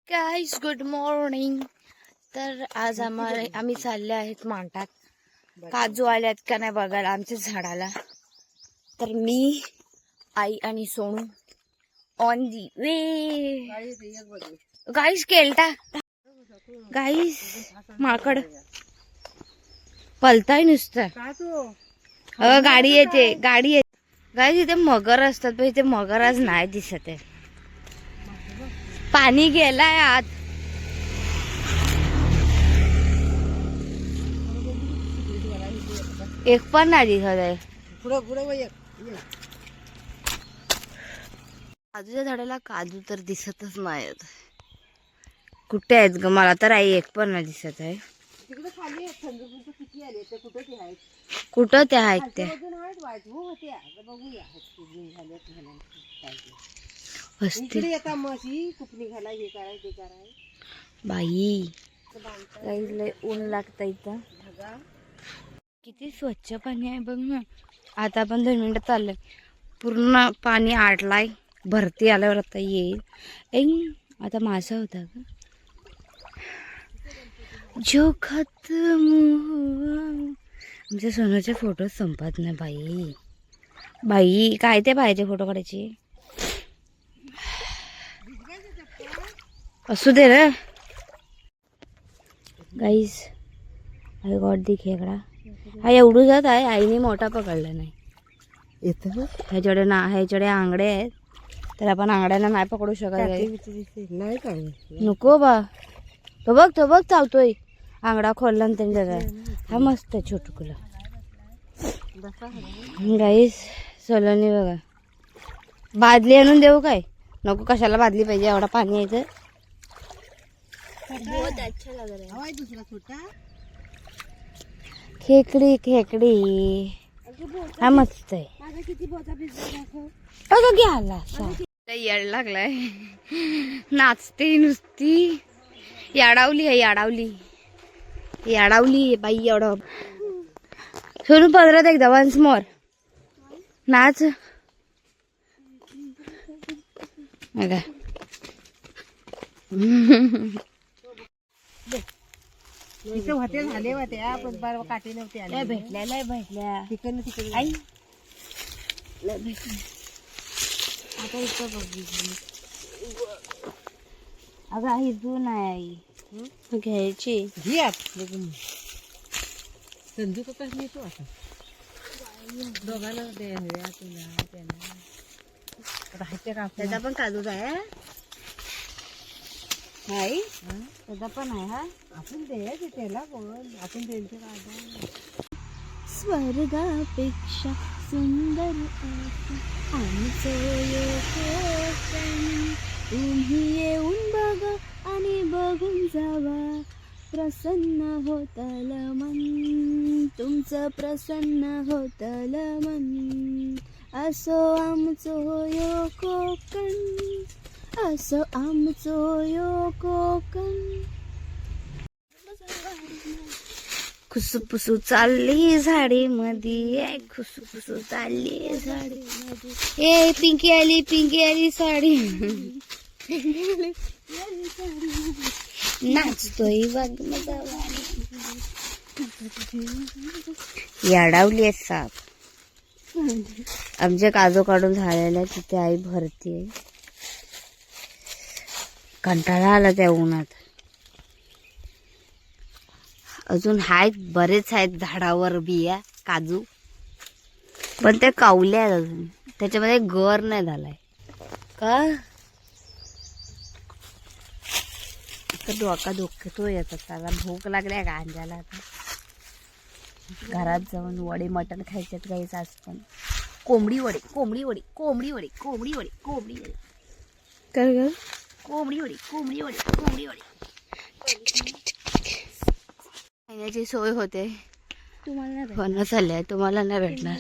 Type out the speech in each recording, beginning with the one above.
Guys good morning. तर आज आम्ही चालले आहेत मांटात. काजू आल्यात का नाही बघायला आमच्या झाडाला. तर मी, आई आणि Sonu on the way. Guys केलटा गाईज माकड पलताय नुसतं. गाडी येते गाईज. इथे मगर असतात पण इथे मगर आज नाही दिसत आहे. पाणी गेलाय आत. एक पण नाही दिसत आहे. काजूच्या झाडाला काजू तर दिसतच नाहीत. कुठे आहेत ग? मला तर आई एक पण नाही दिसत आहे. कुठं ते आहेत ते? बाई लय ऊन लागतं इथं. किती स्वच्छ पाणी आहे बघ ना. आता आपण 2 मिनिटं चाललंय पूर्ण पाणी आटलाय. भरती आल्यावर आता येईल. आता मासा होता का जो खत्म. आमच्या सोन्याचे फोटो संपत नाही बाई. बाई काय ते पाहिजे फोटो काढायचे. असू दे रे गाईज. आय गॉट दी खेकडा. हा एवढू जात आहे. आईने मोठा पकडला नाही. ह्याच्याकडे आंगडे आहेत तर आपण आंगड्याला नाही पकडू शकत. नको बा. तो बघ चावतोय. आंगडा खोलला आणि त्यांच्या. हा मस्त आहे छोटुकुला. गाईस सोलोनी बघा. बादली आणून देऊ काय? नको, कशाला बादली पाहिजे, एवढा पाणी यायचं. खेकडी हा मस्त आहे. अगं घ्याला याड लागलाय. नाचते नुसती. याडावली बाई. एवढं सोनू परत एकदा वन्स मोर नाच. बघा झाले होते आपण काटे नव्हते. भेटल्या आई. आता इथं बघ. अगं आई जून आहे आई. घ्यायची संजू का नेतो आता दोघांना द्या तुला त्याचा पण काजूच आहे. नाही त्याचा पण आहे. हा आपण द्यायचे त्याला बोल. आपण त्यांचे काढा. स्वर्गापेक्षा सुंदर तुम्ही येऊन बघा आणि बघून जावा. प्रसन्न होतल मन तुमचं, प्रसन्न होतल मन. असो आमचो यो कोकण, असो आमचो यो कोकण. खुसपुसू चालली झाडी मध्ये. खुसपुसू चालली झाडी मध्ये. ए पिंकी आली साडी. नाचतोय बघ मजा. याडावली आहे साप. आमचे काजू काढून झालेला तिथे आई भरतीये. कंटाळा आला त्या उन्हात. अजून बरेच आहेत झाडावर बिया काजू, पण ते कावल्या आहेत अजून. त्याच्यामध्ये गर नाही झालाय का. डोका दुखतोय आता. त्याला भूक लागल्या का अंजाला. आता घरात जाऊन वडे मटण खायच्यात गाईच आज पण. कोंबडी वडे खाण्याची सोय होते. तुम्हाला चाललंय. तुम्हाला नाही भेटणार.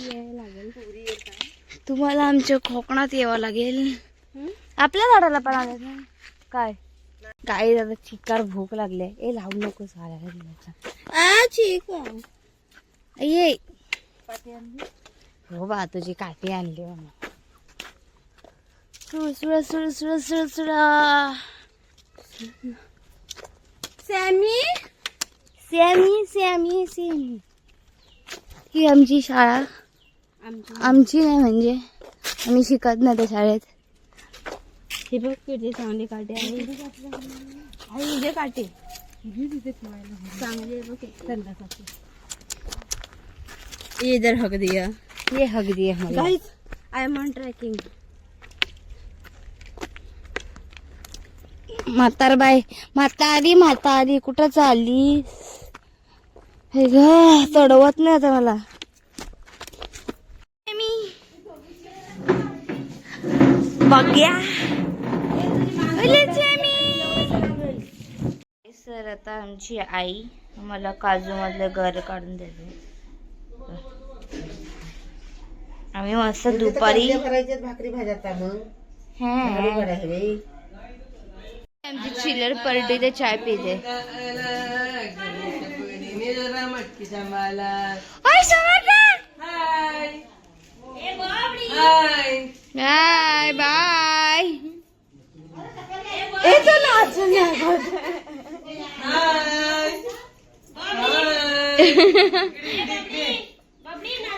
तुम्हाला आमच्या कोकणात यावं लागेल. आपल्या झाडाला पण आलं ना काय. काय दादा चिकार भूक लागले. ए लावू नको ये. हो बा तुझी काठी आणली. सुळा सॅमी सॅमी सॅमी सॅमी. ही आमची शाळा. आमची नाही म्हणजे आम्ही शिकत नाही त्या शाळेत. हे बघ तुझे चांगले काटे आहे. तुझे काटे चांगले बघ. ये इधर हक दिया. ये हक दिया मला. Guys I am on trekking. म्हातारबाई म्हातारी कुठं चालली? हे ग चढवत नाही आता मला. बघ्या सर आता आमची आई मला काजू मधले गर काढून देते. आम्ही मस्त दुपारी भाकरी भाजाता मग आमची चिल्लर पलटी ते चाय पिते. Bye bye.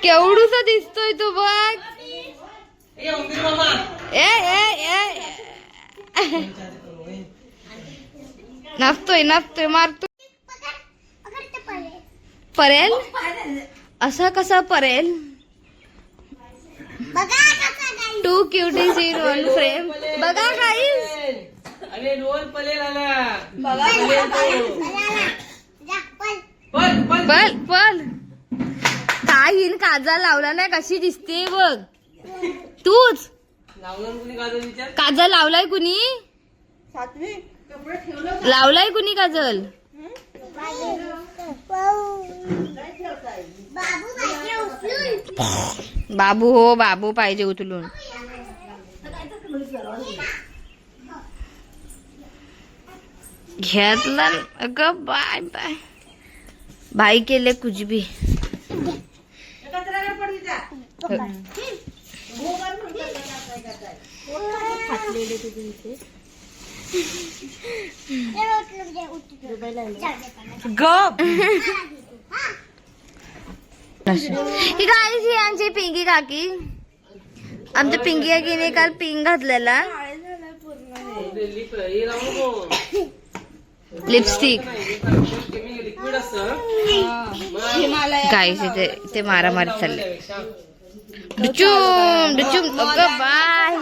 केवढूसा दिसतोय तू बघ. नाचतोय मारतो. परेल असा कसा परेल. 2 cuties in 1 frame. बघा गाईस. अरे रोल पलेल आला. पल काय हिन काजल लावला नाही कशी दिसते बघ. तूच लावलं कुणी काजल विचार. काजल लावलाय कुणी? लावलाय कुणी काजल? बाबू हो बाबू पाहिजे उचलून. घेतला अगं. बाय बाय भाई केले कुछ भी. ही गाईस ही आमची पिंकी काकी. आमच्या पिंकी काकीने काल पिंक घातलेला. लिपस्टिक लिक्विड असतं. गाईस ते मारामारी चालले. डुचूम डुचूम अगं बाय.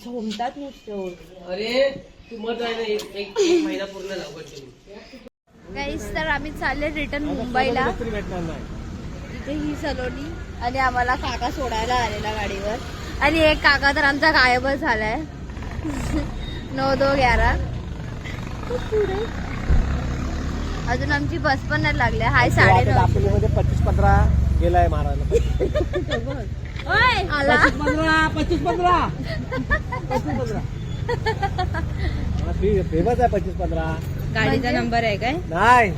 झोमतात नुसतं. अरे तू मत आहे ना एक महिना पूर्ण लावत. गाईस तर आम्ही चालले रिटर्न मुंबईला. इथे ही सलोनी आणि आम्हाला काका सोडायला आलेला गाडीवर. आणि एक काका तर आमचा गायबच झालाय. 9-2-11. अजून आमची बस पण नाही लागली. हाय 9:30 25-15 गेलाय मारायला. आला 25-15 फेमस आहे 25-15. गाडीचा नंबर आहे काय? नाही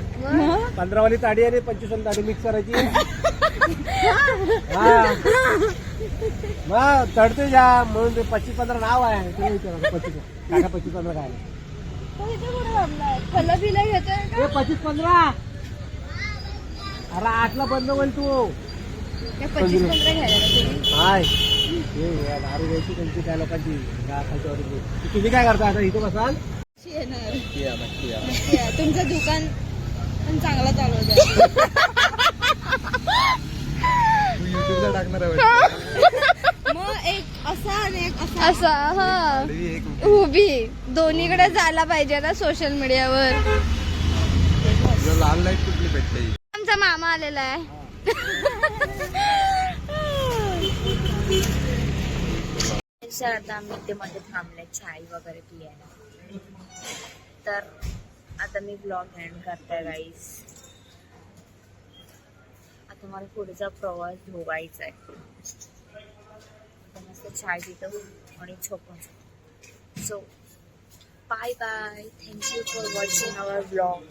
15 वाली ताडी आणि 25 वाली ताडी मिक्स करायची. मग चढते जा म्हणून ते 25-15 नाव आहे. तुम्ही विचारा 25-15 काय? 25-15. अरे 8ला बंद होईल तू. 25-15 घ्यायला. हाय दारू घ्यायची त्यांची त्या लोकांची. तुम्ही काय करता आता इथे बसाल? तुमचं दुकान पण चांगला चालवत. युट्यूबला टाकणार मग एक असा आणि एक असा हा उभी दोन्हीकडे जायला पाहिजे ना सोशल मीडियावर. लाल लाईट कुठली भेटते? आमचा मामा आलेला आहे. आता आम्ही ते मध्ये थांबले चाय वगैरे पियायला. तर आता मी ब्लॉग एंड करते गाईस. आता मला पुढचा प्रवास भोगायचा आहे. मस्त चाय पितो आणि झोपून. So bye bye. Thank you for watching our blog.